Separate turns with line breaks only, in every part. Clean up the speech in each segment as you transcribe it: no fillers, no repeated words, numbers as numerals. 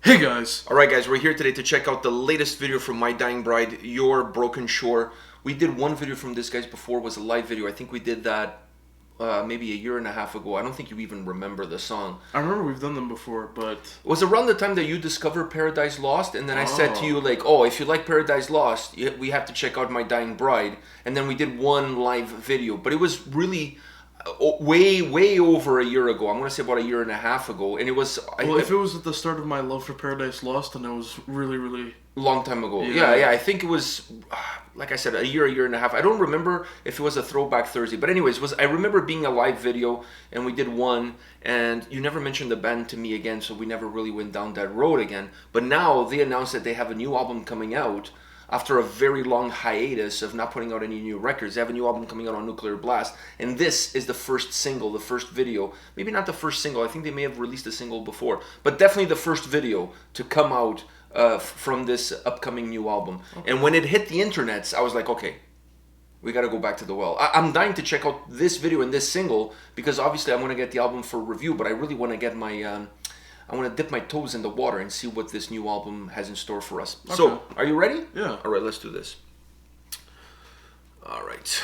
Hey guys!
Alright guys, we're here today to check out the latest video from My Dying Bride, Your Broken Shore. We did one video from this guys before, it was a live video. I think we did that maybe a year and a half ago. I don't think you even remember the song.
I remember we've done them before, but...
It was around the time that you discovered Paradise Lost, and then I said to you like, oh, if you like Paradise Lost, we have to check out My Dying Bride. And then we did one live video, but it was really... way over a year ago. I'm gonna say about a year and a half ago, and it was.
Well, if it was at the start of my love for Paradise Lost, then it was really
long time ago. Yeah. I think it was, like I said, a year and a half. I don't remember if it was a Throwback Thursday, but anyways, I remember being a live video, and we did one, and you never mentioned the band to me again, so we never really went down that road again. But now they announced that they have a new album coming out. After a very long hiatus of not putting out any new records, they have a new album coming out on Nuclear Blast, and this is the first single, the first video. Maybe not the first single, I think they may have released a single before, but definitely the first video to come out from this upcoming new album. Okay. And when it hit the internets, I was like, okay, we gotta go back to the well. I'm dying to check out this video and this single, because obviously I want to get the album for review, but I really want to get my... I want to dip my toes in the water and see what this new album has in store for us. Okay. So, are you ready?
Yeah.
All right, let's do this. All right.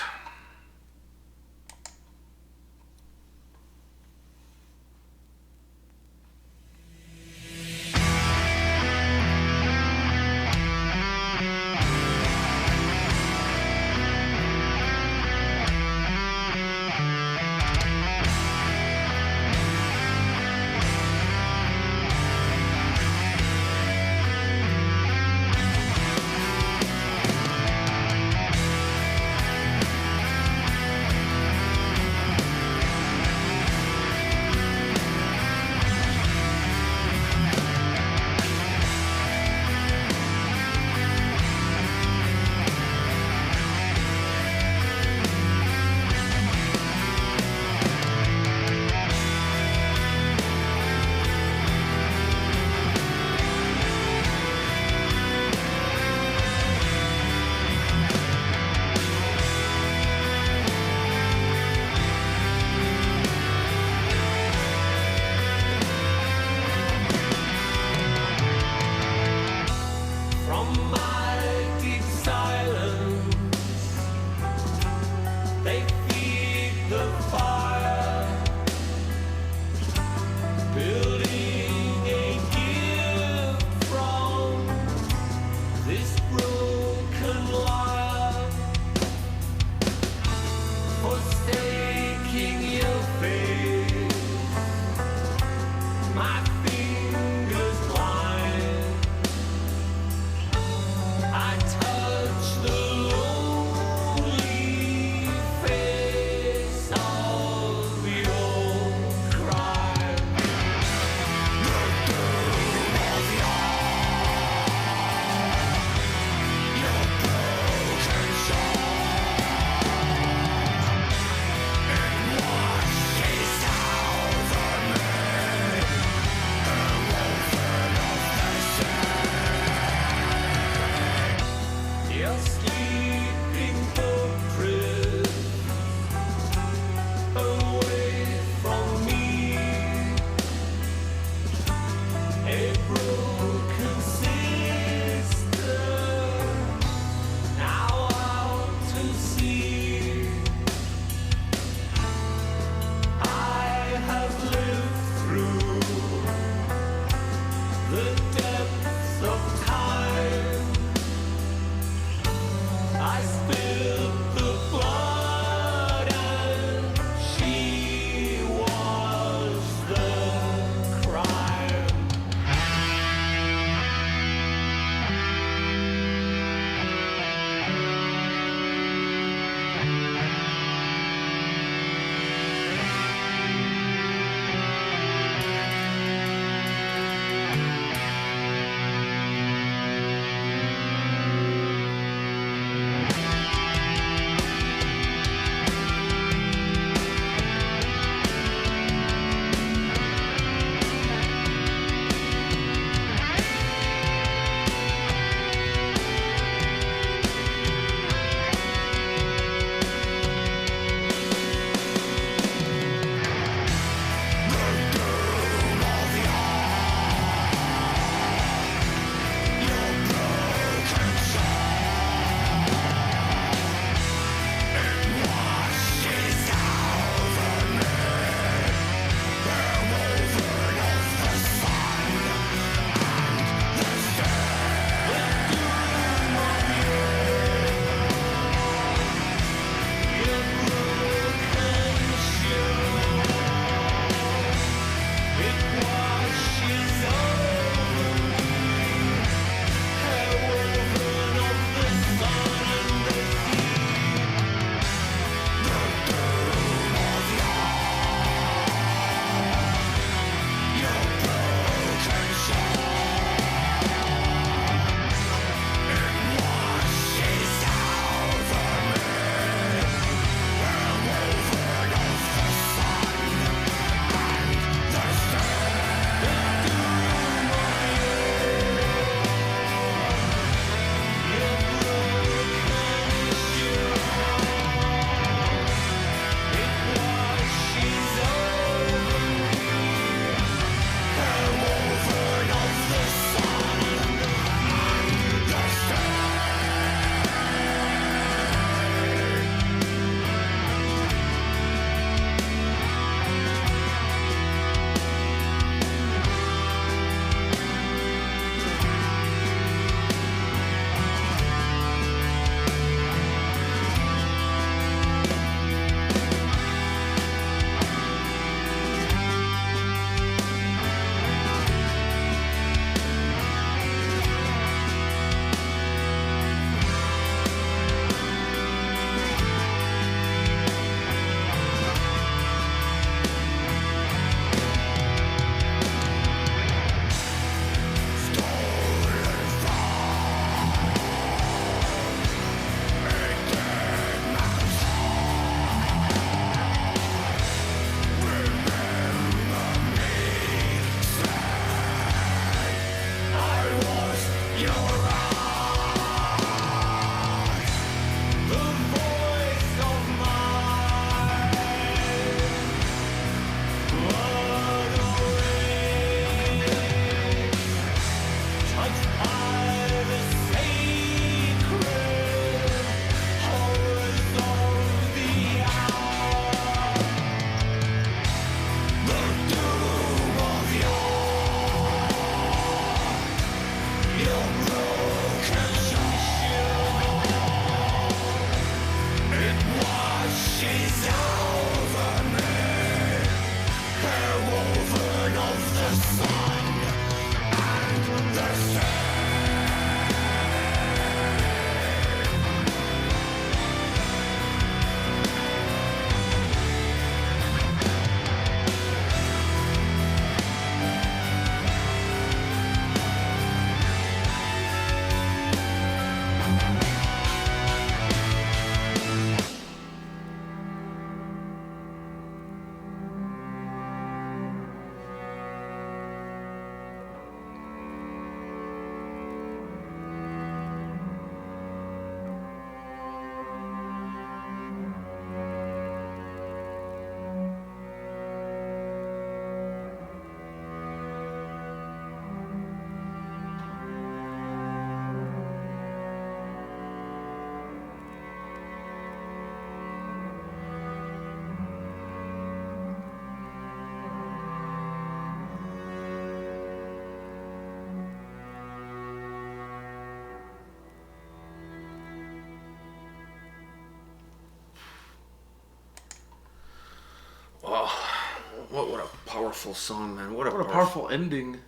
What a powerful song, man. What a
powerful ending.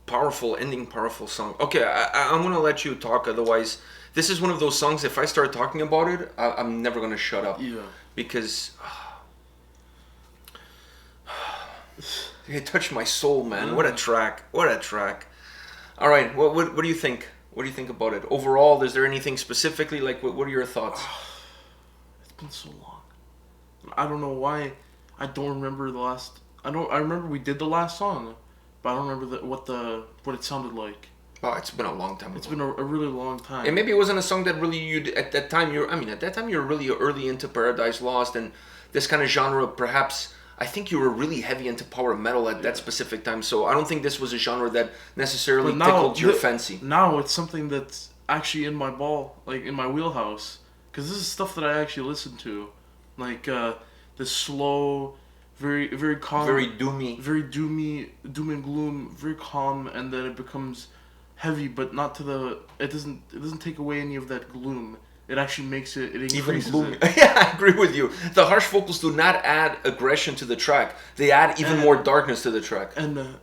Powerful ending, powerful song. Okay, I'm going to let you talk, otherwise... This is one of those songs, if I start talking about it, I'm never going to shut up.
Yeah.
Because... it touched my soul, man. What a track. What a track. All right, what do you think? What do you think about it? Overall, is there anything specifically, like, what are your thoughts?
It's been so long. I don't know why I don't remember the last... I remember we did the last song, but I don't remember what it sounded like.
Oh, it's been a long time ago.
It's been a really long time.
And maybe it wasn't a song that really at that time you were really early into Paradise Lost and this kind of genre. Perhaps I think you were really heavy into power metal at that specific time. So I don't think this was a genre that necessarily tickled your fancy.
Now it's something that's actually in my in my wheelhouse, because this is stuff that I actually listen to, like the slow, very very calm,
very doomy,
doom and gloom, very calm, and then it becomes heavy, but not to the. It doesn't take away any of that gloom. It actually makes it increases it.
Yeah, I agree with you. The harsh vocals do not add aggression to the track. They add even more darkness to the track.
And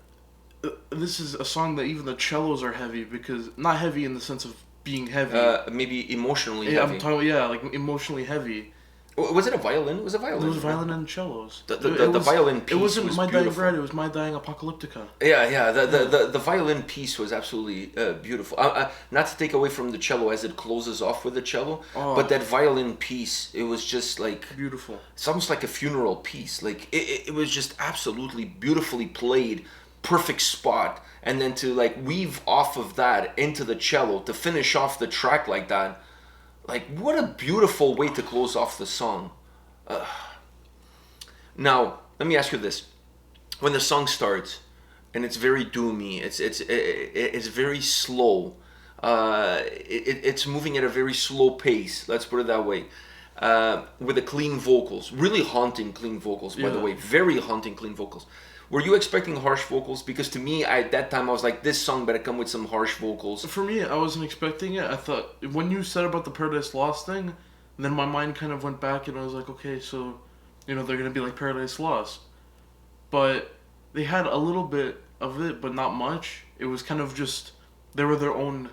this is a song that even the cellos are heavy, because not heavy in the sense of being heavy.
Maybe emotionally
heavy.
I'm
talking like emotionally heavy.
Was it a violin? It was a violin.
It was violin and cellos.
The violin piece.
It wasn't
was
My
beautiful.
Dying Bride. It was My Dying Apocalyptica.
Yeah. The violin piece was absolutely beautiful. Not to take away from the cello as it closes off with the cello, but that violin piece, it was just like
beautiful.
It's almost like a funeral piece. Like it was just absolutely beautifully played, perfect spot, and then to like weave off of that into the cello to finish off the track like that. Like, what a beautiful way to close off the song. Now, let me ask you this. When the song starts, and it's very doomy, it's very slow. It's moving at a very slow pace, let's put it that way. With the clean vocals. Really haunting clean vocals, by the way. Very haunting clean vocals. Were you expecting harsh vocals? Because to me, at that time, I was like, this song better come with some harsh vocals.
For me, I wasn't expecting it. I thought, when you said about the Paradise Lost thing, then my mind kind of went back and I was like, okay, so, they're going to be like Paradise Lost. But they had a little bit of it, but not much. It was kind of just, they were their own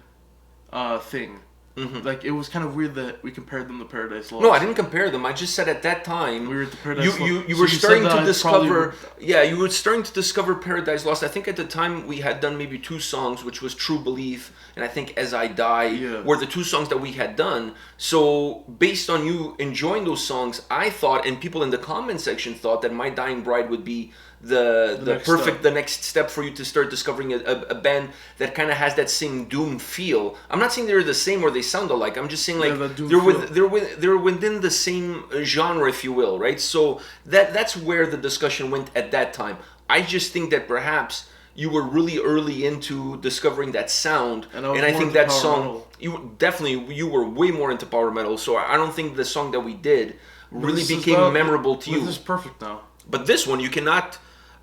thing. Mm-hmm. Like, it was kind of weird that we compared them to Paradise Lost.
No, I didn't compare them. I just said at that time
we were at the Paradise Lost.
You were starting to discover. Yeah, you were starting to discover Paradise Lost. I think at the time we had done maybe 2 songs, which was True Belief and I think As I Die, were the 2 songs that we had done. So based on you enjoying those songs, I thought, and people in the comment section thought, that My Dying Bride would be the next step for you to start discovering a band that kind of has that same doom feel. I'm not saying they're the same or they sound alike. I'm just saying like they're within the same genre, if you will, right? So that's where the discussion went at that time. I just think that perhaps you were really early into discovering that sound, and I think that song you were way more into power metal. So I don't think the song that we did really became memorable to you.
This is perfect now.
But this one, you cannot.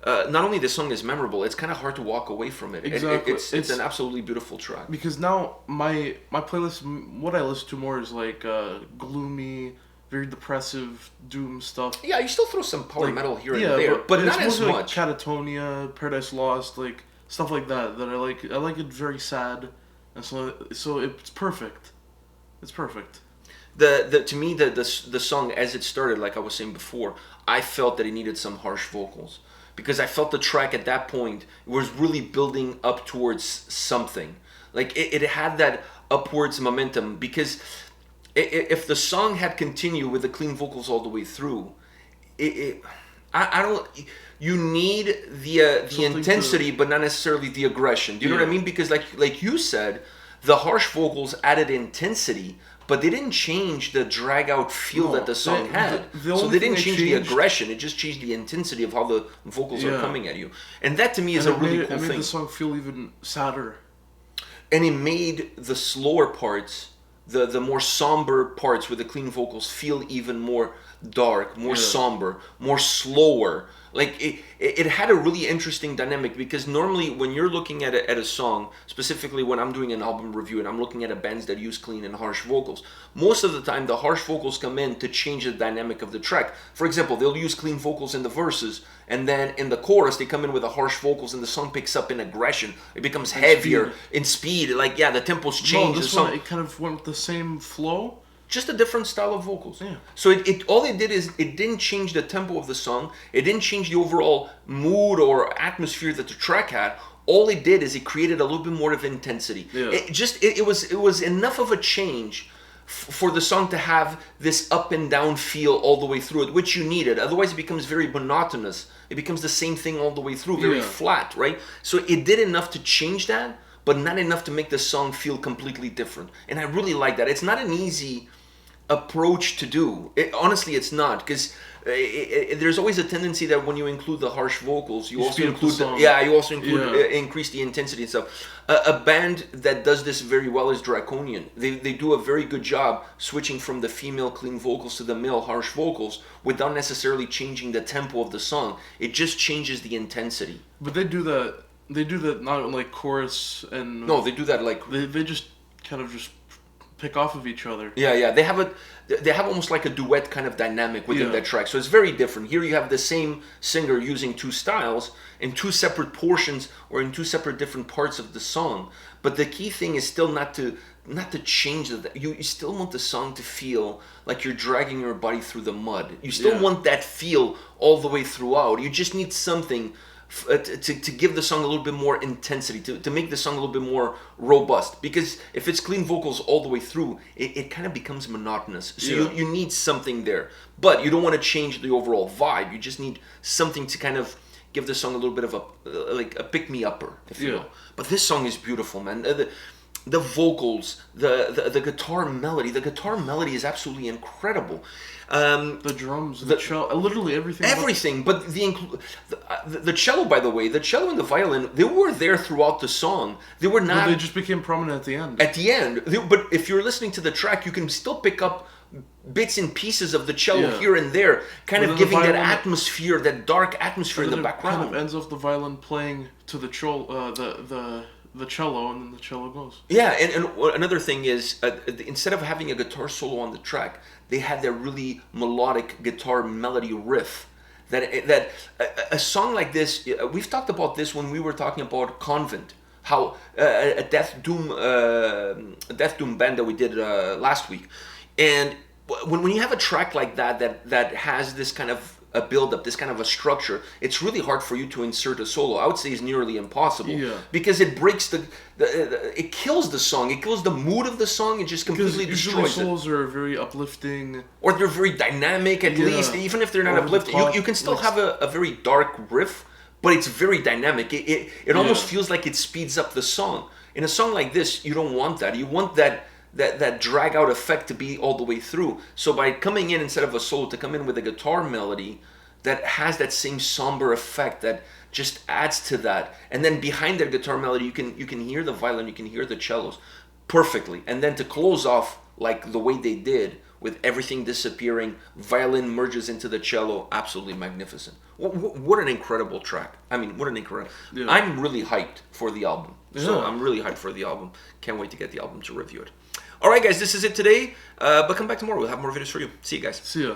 Not only the song is memorable, it's kind of hard to walk away from it.
Exactly.
It's an absolutely beautiful track.
Because now my playlist, what I listen to more is like gloomy, very depressive doom stuff.
Yeah, you still throw some power metal here and there, but not as much.
Like Catatonia, Paradise Lost, like stuff like that I like. I like it very sad, and so it's perfect. It's perfect.
To me the song as it started, like I was saying before, I felt that it needed some harsh vocals. Because I felt the track at that point was really building up towards something. Like it had that upwards momentum. Because if the song had continued with the clean vocals all the way through, I don't. You need the intensity, but not necessarily the aggression. Do you know what I mean? Because like you said, the harsh vocals added intensity. But they didn't change the drag-out feel that the song had. So they didn't change the aggression. It just changed the intensity of how the vocals are coming at you. And that, to me, is a really cool thing.
It made the song feel even sadder.
And it made the slower parts, the more somber parts with the clean vocals, feel even more dark, more somber, more slower. Like it had a really interesting dynamic, because normally when you're looking at a song, specifically when I'm doing an album review and I'm looking at bands that use clean and harsh vocals, most of the time the harsh vocals come in to change the dynamic of the track. For example, they'll use clean vocals in the verses, and then in the chorus they come in with the harsh vocals, and the song picks up in aggression. It becomes heavier in speed. Like the tempos change.
No, this one it kind of went with the same flow.
Just a different style of vocals.
Yeah.
So all it did is it didn't change the tempo of the song. It didn't change the overall mood or atmosphere that the track had. All it did is it created a little bit more of intensity.
Yeah.
It was enough of a change for the song to have this up and down feel all the way through it, which you needed. Otherwise, it becomes very monotonous. It becomes the same thing all the way through, very flat, right? So it did enough to change that, but not enough to make the song feel completely different. And I really like that. It's not an easy approach to do. Honestly, it's not, because there's always a tendency that when you include the harsh vocals, you also include increase the intensity and stuff. A band that does this very well is Draconian. They do a very good job switching from the female clean vocals to the male harsh vocals without necessarily changing the tempo of the song. It just changes the intensity.
But they do that. They do that not like chorus and.
No, they do that like.
They just kind of just pick off of each other.
Yeah. They have almost like a duet kind of dynamic within that track. So it's very different. Here you have the same singer using two styles in two separate portions or in two separate different parts of the song. But the key thing is still not to change that. You still want the song to feel like you're dragging your body through the mud. You still want that feel all the way throughout. You just need something to give the song a little bit more intensity, to make the song a little bit more robust. Because if it's clean vocals all the way through, it kind of becomes monotonous. So you need something there. But you don't want to change the overall vibe. You just need something to kind of give the song a little bit of a pick-me-upper, if you will. But this song is beautiful, man. The vocals, the guitar melody. The guitar melody is absolutely incredible.
The drums, the cello, literally everything.
Everything, but the cello, by the way, the cello and the violin, they were there throughout the song. They were not.
Well, they just became prominent at the end.
At the end, but if you're listening to the track, you can still pick up bits and pieces of the cello here and there, kind of giving that atmosphere, that dark atmosphere in the background.
It kind of ends off the violin playing to the cello, the cello, and then the cello goes.
Yeah, and another thing is, instead of having a guitar solo on the track, they had their really melodic guitar melody riff. That a song like this, we've talked about this when we were talking about Convent, how a Death Doom band that we did last week, and when you have a track like that has this kind of a build-up, this kind of a structure, it's really hard for you to insert a solo. I would say it's nearly impossible, because it breaks it kills the song, it kills the mood of the song, it just completely destroys it.
Usually solos are very uplifting,
or they're very dynamic. At least, even if they're not uplifting, you can still have a very dark riff, but it's very dynamic. It almost feels like it speeds up the song. In a song like this, you don't want that. You want that drag out effect to be all the way through. So by coming in, instead of a solo, to come in with a guitar melody that has that same somber effect that just adds to that, and then behind that guitar melody you can hear the violin, you can hear the cellos perfectly, and then to close off like the way they did with everything disappearing, violin merges into the cello, absolutely magnificent. What an incredible track. I mean, what an incredible. I'm really hyped for the album. So I'm really hyped for the album. Can't wait to get the album to review it. All right, guys, this is it today. But come back tomorrow. We'll have more videos for you. See you guys.
See ya.